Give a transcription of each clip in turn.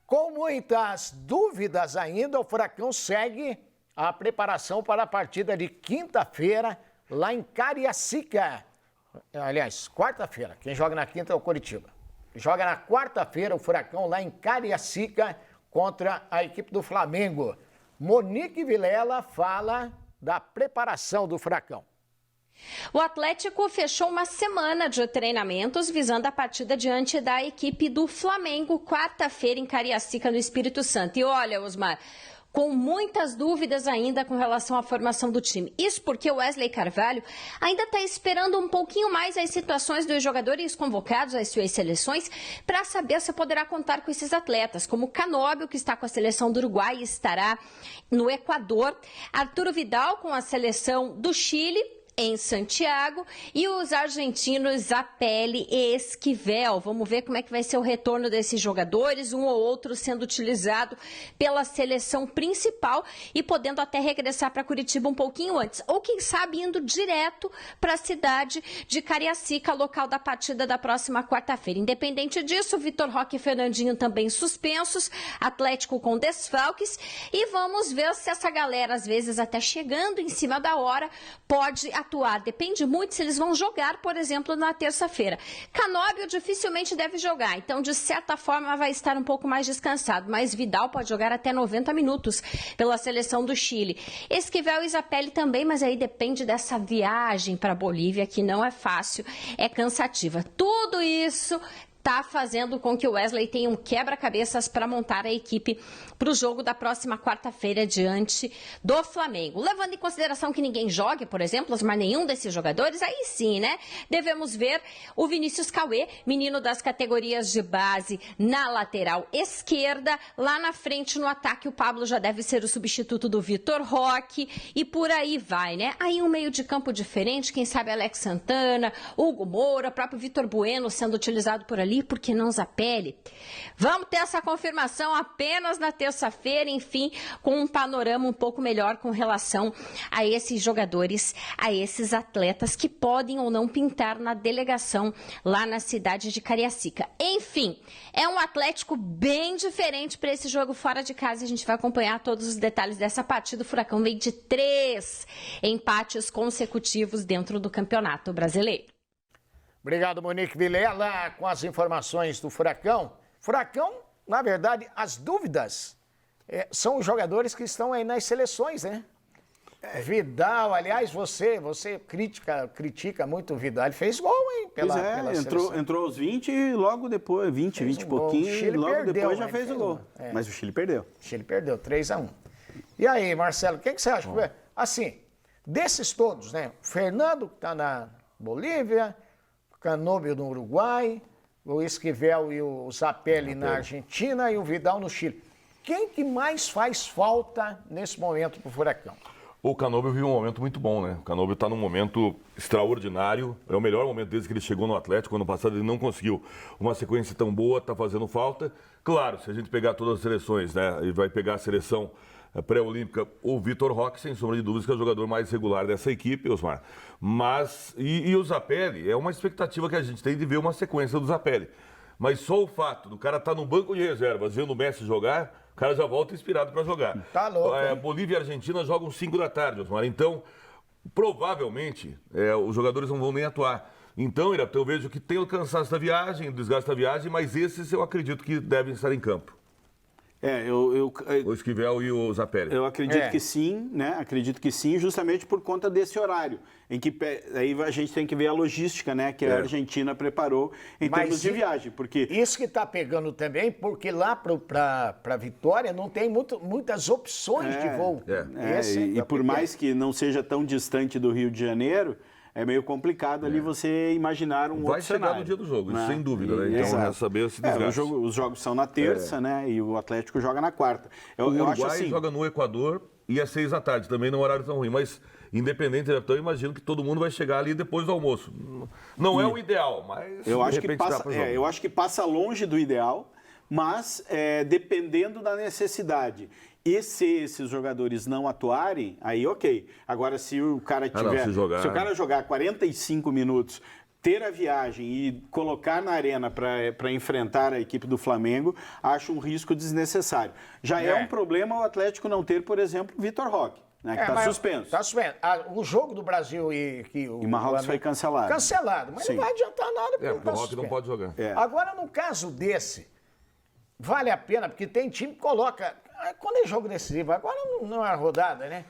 Com muitas dúvidas ainda, o Furacão segue a preparação para a partida de quinta-feira lá em Cariacica. Aliás, quarta-feira. Quem joga na quinta é o Coritiba. Joga na quarta-feira o Furacão lá em Cariacica contra a equipe do Flamengo. Monique Vilela fala da preparação do Furacão. O Atlético fechou uma semana de treinamentos visando a partida diante da equipe do Flamengo, quarta-feira em Cariacica, no Espírito Santo. E olha, Osmar, com muitas dúvidas ainda com relação à formação do time. Isso porque o Wesley Carvalho ainda está esperando um pouquinho mais as situações dos jogadores convocados às suas seleções para saber se poderá contar com esses atletas, como o Canóbio, que está com a seleção do Uruguai e estará no Equador, Arturo Vidal com a seleção do Chile, em Santiago, e os argentinos Zapelli e Esquivel. Vamos ver como é que vai ser o retorno desses jogadores, um ou outro sendo utilizado pela seleção principal e podendo até regressar para Curitiba um pouquinho antes, ou quem sabe indo direto para a cidade de Cariacica, local da partida da próxima quarta-feira. Independente disso, Vitor Roque e Fernandinho também suspensos, Atlético com desfalques, e vamos ver se essa galera, às vezes até chegando em cima da hora, pode atuar. Depende muito se eles vão jogar, por exemplo, na terça-feira. Canóbio dificilmente deve jogar, então de certa forma vai estar um pouco mais descansado, mas Vidal pode jogar até 90 minutos pela seleção do Chile. Esquivel e Zapelli também, mas aí depende dessa viagem para a Bolívia, que não é fácil, é cansativa. Tudo isso está fazendo com que o Wesley tenha um quebra-cabeças para montar a equipe para o jogo da próxima quarta-feira diante do Flamengo. Levando em consideração que ninguém jogue, por exemplo, mas nenhum desses jogadores, aí sim, né? Devemos ver o Vinícius Cauê, menino das categorias de base, na lateral esquerda. Lá na frente, no ataque, o Pablo já deve ser o substituto do Vitor Roque e por aí vai, né? Aí um meio de campo diferente, quem sabe Alex Santana, Hugo Moura, próprio Vitor Bueno sendo utilizado por ali, por que não Zapelli? Vamos ter essa confirmação apenas na terça-feira, enfim, com um panorama um pouco melhor com relação a esses jogadores, a esses atletas que podem ou não pintar na delegação lá na cidade de Cariacica. Enfim, é um Atlético bem diferente para esse jogo fora de casa. A gente vai acompanhar todos os detalhes dessa partida. O Furacão vem de 3 empates consecutivos dentro do Campeonato Brasileiro. Obrigado, Monique Vilela, com as informações do Furacão. Furacão, na verdade, as dúvidas são os jogadores que estão aí nas seleções, né? Vidal, aliás, você critica muito o Vidal. Ele fez gol, hein? Pela entrou aos 20 e logo depois, 20 e pouquinho, e logo depois já fez o gol. Mas o Chile perdeu. O Chile perdeu, 3-1. E aí, Marcelo, o que você acha? Assim, desses todos, né? O Fernando, que está na Bolívia, Canóbio no Uruguai, o Esquivel e o Zapelli na Argentina e o Vidal no Chile. Quem que mais faz falta nesse momento para o Furacão? O Canóbio vive um momento muito bom, né? O Canóbio está num momento extraordinário. É o melhor momento desde que ele chegou no Atlético. Ano passado ele não conseguiu uma sequência tão boa, está fazendo falta. Claro, se a gente pegar todas as seleções, né? E vai pegar a seleção pré-olímpica, o Vitor Roque, sem sombra de dúvidas, que é o jogador mais regular dessa equipe, Osmar. Mas, e o Zapelli, é uma expectativa que a gente tem de ver uma sequência do Zapelli. Mas só o fato do cara estar no banco de reservas vendo o Messi jogar, o cara já volta inspirado para jogar. Tá louco. Bolívia e Argentina jogam 5 da tarde, Osmar. Então, provavelmente, os jogadores não vão nem atuar. Então, eu vejo que tem o cansaço da viagem, o desgaste da viagem, mas esses eu acredito que devem estar em campo. O Esquivel e o Zapelli. Eu acredito que sim, né? Acredito que sim, justamente por conta desse horário, em que aí a gente tem que ver a logística, né? Que a Argentina preparou em termos de viagem, porque isso que está pegando também, porque lá para Vitória não tem muitas opções de voo. E por mais que não seja tão distante do Rio de Janeiro, é meio complicado ali você imaginar um outro cenário. Vai chegar no dia do jogo, isso sem dúvida, né? Então é saber se desgasta. Os jogos são na terça, né? E o Atlético joga na quarta. O Uruguai joga no Equador e às 6 da tarde, também não é um horário tão ruim, mas independente, então eu imagino que todo mundo vai chegar ali depois do almoço. Não é o ideal, mas eu acho que passa longe do ideal, mas dependendo da necessidade. E se esses jogadores não atuarem, aí ok. Agora, se o cara tiver. Se o cara jogar 45 minutos ter a viagem e colocar na arena para enfrentar a equipe do Flamengo, acho um risco desnecessário. Já é um problema o Atlético não ter, por exemplo, o Vitor Roque, né, que está suspenso. Está suspenso. O jogo do Brasil e Marrocos foi cancelado. Cancelado, mas não vai adiantar nada porque porque o Roque não pode jogar. Agora, no caso desse, vale a pena, porque tem time que coloca... Quando é jogo decisivo, agora não é rodada, né?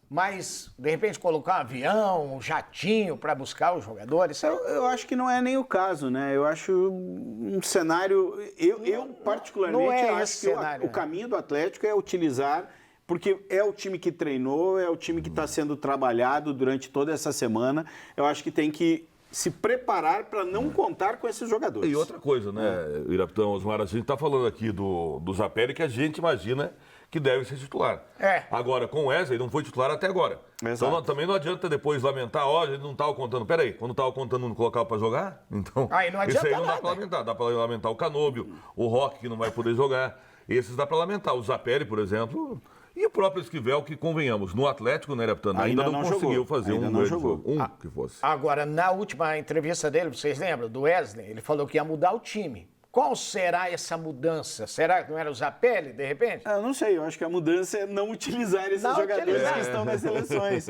Mas, de repente, colocar um avião, um jatinho para buscar os jogadores... Eu acho que não é nem o caso, né? Eu acho um cenário... Eu particularmente, acho que o caminho do Atlético é utilizar... Porque é o time que treinou, é o time que está sendo trabalhado durante toda essa semana. Eu acho que tem que se preparar para não contar com esses jogadores. E outra coisa, né, Irapitão, Osmar, a gente está falando aqui do Zapelli, que a gente imagina que deve ser titular. Agora, com o Wesley, não foi titular até agora. Exato. Então, também não adianta depois lamentar, ele não estava contando. Peraí, quando estava contando, não colocava para jogar? Então, não adianta esse aí não nada. dá para lamentar. Dá para lamentar o Canóbio, o Roque, que não vai poder jogar. Esses dá para lamentar. O Zapelli, por exemplo... E o próprio Esquivel, que convenhamos, no Atlético, né, Reptano, ainda não conseguiu fazer um grande jogo. Que fosse. Agora, na última entrevista dele, vocês lembram, do Wesley, ele falou que ia mudar o time. Qual será essa mudança? Será que não era o Zapelli, de repente? Eu não sei, eu acho que a mudança é não utilizar esses jogadores que estão nas seleções.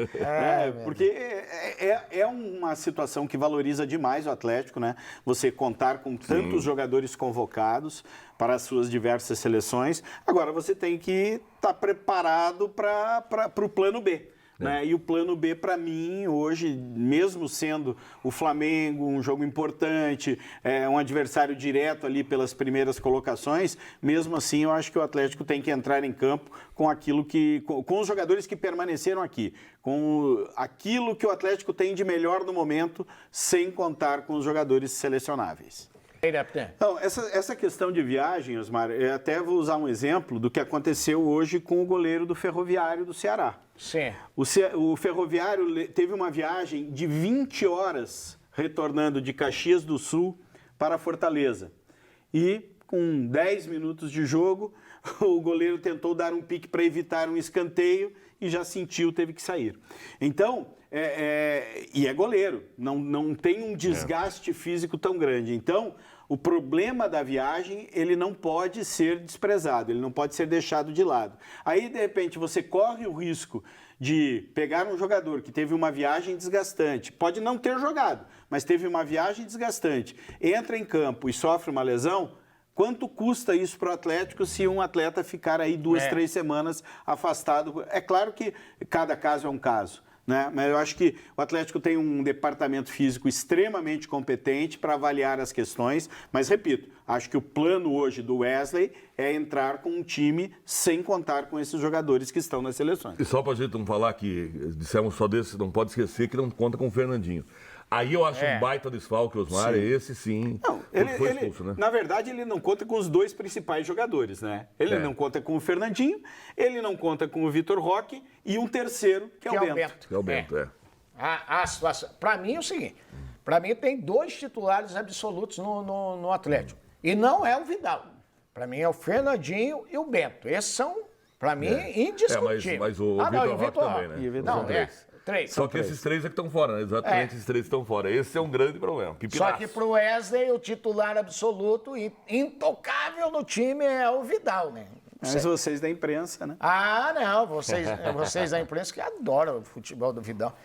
Porque é uma situação que valoriza demais o Atlético, né? Você contar com tantos jogadores convocados para as suas diversas seleções. Agora, você tem que estar preparado para o plano B. Né? E o plano B, para mim, hoje, mesmo sendo o Flamengo um jogo importante, um adversário direto ali pelas primeiras colocações, mesmo assim eu acho que o Atlético tem que entrar em campo com aquilo com os jogadores que permaneceram aqui, com aquilo que o Atlético tem de melhor no momento, sem contar com os jogadores selecionáveis. Então, essa questão de viagem, Osmar, eu até vou usar um exemplo do que aconteceu hoje com o goleiro do Ferroviário do Ceará. Sim. O Ferroviário teve uma viagem de 20 horas retornando de Caxias do Sul para Fortaleza. E, com 10 minutos de jogo, o goleiro tentou dar um pique para evitar um escanteio e já sentiu, teve que sair. Então... e é goleiro, não tem um desgaste físico tão grande. Então, o problema da viagem, ele não pode ser desprezado, ele não pode ser deixado de lado. Aí, de repente, você corre o risco de pegar um jogador que teve uma viagem desgastante, pode não ter jogado, mas teve uma viagem desgastante, entra em campo e sofre uma lesão. Quanto custa isso para o Atlético se um atleta ficar aí 2, 3 semanas afastado? É claro que cada caso é um caso, né? Mas eu acho que o Atlético tem um departamento físico extremamente competente para avaliar as questões, mas repito, acho que o plano hoje do Wesley é entrar com um time sem contar com esses jogadores que estão nas seleções. E só para a gente não falar que dissemos só desse, não pode esquecer que não conta com o Fernandinho. Aí eu acho um baita desfalque, Osmar, esse sim. Não, foi expulso, né? Na verdade, ele não conta com os dois principais jogadores, né? Ele não conta com o Fernandinho, ele não conta com o Vitor Roque e um terceiro, que é o Bento. Que é o Bento, A situação, para mim é o seguinte, para mim tem 2 titulares absolutos no Atlético. E não é o Vidal. Para mim é o Fernandinho e o Bento. Esses são, para mim, indiscutíveis. Mas o Vitor Roque também, né? Não, 3. Só que esses 3 é que estão fora, né? Exatamente, esses 3 estão fora. Esse é um grande problema. Só que pro Wesley, o titular absoluto e intocável no time é o Vidal, né? Mas vocês da imprensa, né? Não, vocês da imprensa que adoram o futebol do Vidal.